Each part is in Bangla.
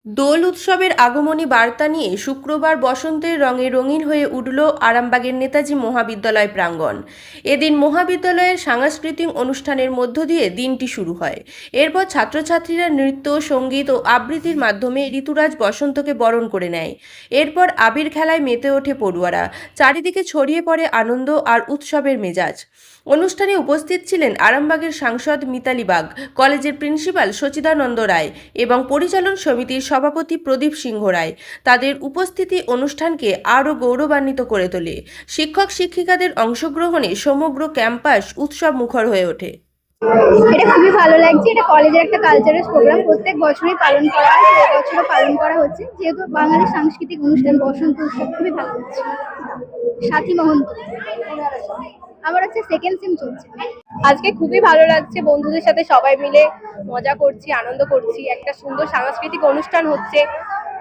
দোল উৎসবের আগমনী বার্তা নিয়ে শুক্রবার বসন্তের রঙে রঙিন হয়ে উঠল আরামবাগের নেতাজি মহাবিদ্যালয় প্রাঙ্গণ। এদিন মহাবিদ্যালয়ের সাংস্কৃতিক অনুষ্ঠানের মধ্য দিয়ে দিনটি শুরু হয়। এরপর ছাত্রছাত্রীরা নৃত্য, সঙ্গীত ও আবৃত্তির মাধ্যমে ঋতুরাজ বসন্তকে বরণ করে নেয়। এরপর আবির খেলায় মেতে ওঠে পড়ুয়ারা। চারিদিকে ছড়িয়ে পড়ে আনন্দ আর উৎসবের মেজাজ। অনুষ্ঠানে উপস্থিত ছিলেন আরামবাগের সাংসদ মিতালি বাগ, কলেজের প্রিন্সিপাল সচিদানন্দ রায় এবং পরিচালন সমিতির সভাপতি প্রদীপ সিংহ রায়। তাদের উপস্থিতি অনুষ্ঠানকে আরও গৌরবান্বিত করে তোলে। শিক্ষক শিক্ষিকাদের অংশগ্রহণে সমগ্র ক্যাম্পাস উৎসব মুখর হয়ে ওঠে। এটা খুবই ভালো লাগছে। এটা কলেজের একটা কালচারাল প্রোগ্রাম, প্রত্যেক বছরই পালন করা হয়, এবছরও পালন করা হচ্ছে। যেহেতু বাঙালির সাংস্কৃতিক অনুষ্ঠান বসন্ত উৎসব, খুবই ভালো লাগছে। সাথী মহন্ত, আমার হচ্ছে সেকেন্ড সেম চলছে। আজকে খুবই ভালো লাগছে, বন্ধুদের সাথে সবাই মিলে মজা করছি, আনন্দ করছি। একটা সুন্দর সাংস্কৃতিক অনুষ্ঠান হচ্ছে,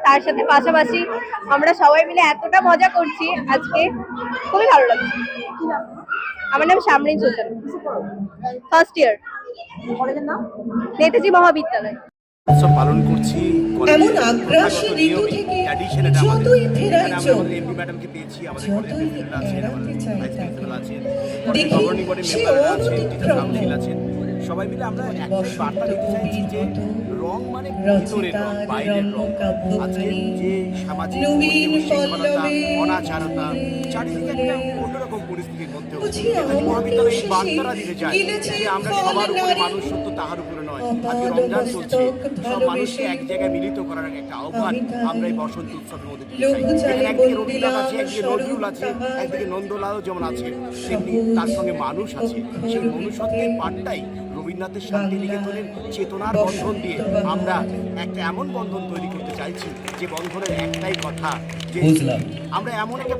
তার সাথে পাশাপাশি আমরা সবাই মিলে এতটা মজা করছি, আজকে খুবই ভালো লাগছে। আমার নাম শামরিন সুলতান, ফার্স্ট ইয়ার, কলেজের নাম নেতাজি মহাবিদ্যালয়। উৎসব পালন করছি। এমন আগ্রাসী ঋতু থেকে যতই ফেরাই চোখ, এমপি ম্যাডামকে পেয়েছি, আমাদের যতই এড়াতে চাই তাকে, দেখি সে কাউন্সিল আছেন, সবাই মিলে আমরা একটাই বার্তা দিতে চাইছি যে রং মানে ভিতরের রং, বাইরের রং। আজকে যে সামাজিক অনাচারতা, চারিদিকে একটা অন্যরকম পরিস্থিতির মধ্যে মহাবিদ্যালয় এই বার্তাটা দিতে চাই যে আমরা সবার উপরে মানুষ, সত্য তাহার উপরে নয়। আজকে রমজান চলছে, সব মানুষকে এক জায়গায় মিলিত করার একটা আহ্বান আমরা এই বসন্ত উৎসবের মধ্যে দিতে চাই। একদিকে রবীন্দ্রনাথ আছে, একদিকে নজরুল আছে, একদিকে নন্দলালও যেমন আছে, তেমনি তার সঙ্গে মানুষ আছে। সেই মনুষ্যত্বের পাঠটাই রবীন্দ্রনাথের শান্তিনিকেতনের চেতনার বন্ধন দিয়ে আমরা একটা এমন বন্ধন তৈরি করতে চাইছি যে বন্ধনের একটাই কথা, যে আমরা এমন একটা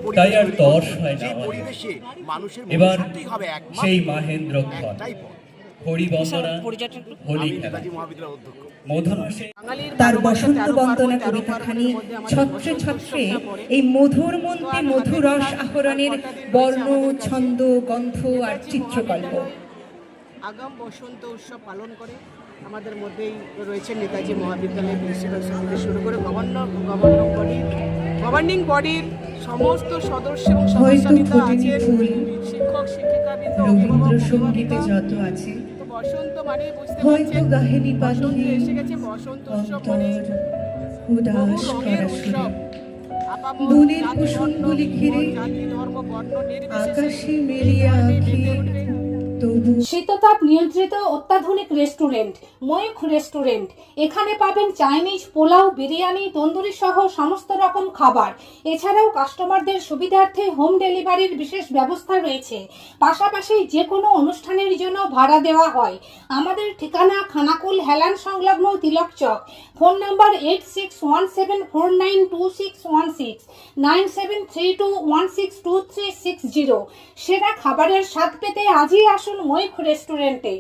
পরিবেশে মানুষের মনুষ্যত্বই হবে একমাত্র, সেই মাহেন্দ্র একটাই পথ। তার বসন্ত বন্দনা কবিতাখানি ছত্রে ছত্রে এই মধুর মন্ত্রে মধুরস আহরণের বর্ণ, ছন্দ, গন্ধ আর চিত্রকল্প। আগাম বসন্ত উৎসব পালন করে আমাদের মধ্যেই রয়েছে নেতাজি মহাবিদ্যালয়ের প্রিন্সিপাল থেকে শুরু করে গভর্নিং বডির সমস্ত সদস্য এবং সদস্যবৃন্দ আছেন, শিক্ষক শিক্ষিকাবৃন্দ, রবীন্দ্রসঙ্গীতে যত আছে, বসন্ত মানে বুঝতে হয়তো পারছেন গাহেনি বসন্ত পাখি এসে গেছে। বসন্ত উৎসব মানে উদাস রঙের করা উৎসব। বনের কুসুমগুলি ঘিরে জাতি ধর্ম বর্ণ আকাশে মেলিয়ে আঁখি তবু শীততাপ নিয়ন্ত্রিত অত্যাধুনিক রেস্টুরেন্ট ময়ূখ রেস্টুরেন্ট। এখানে পাবেন চাইনিজ, পোলাও, বিরিয়ানি, তন্দুরি সহ সমস্ত রকম খাবার। এছাড়াও কাস্টমারদের সুবিধার্থে হোম ডেলিভারির বিশেষ ব্যবস্থা রয়েছে। পাশাপাশি যে কোনো অনুষ্ঠানের জন্য ভাড়া দেওয়া হয়। আমাদের ঠিকানা খানাকুল হেলান সংলগ্ন তিলক চক। Phone number 8617492616, 9732162360। সেরা খাবারের স্বাদ পেতে আজই আসুন ময়ূখ রেস্টুরেন্টে।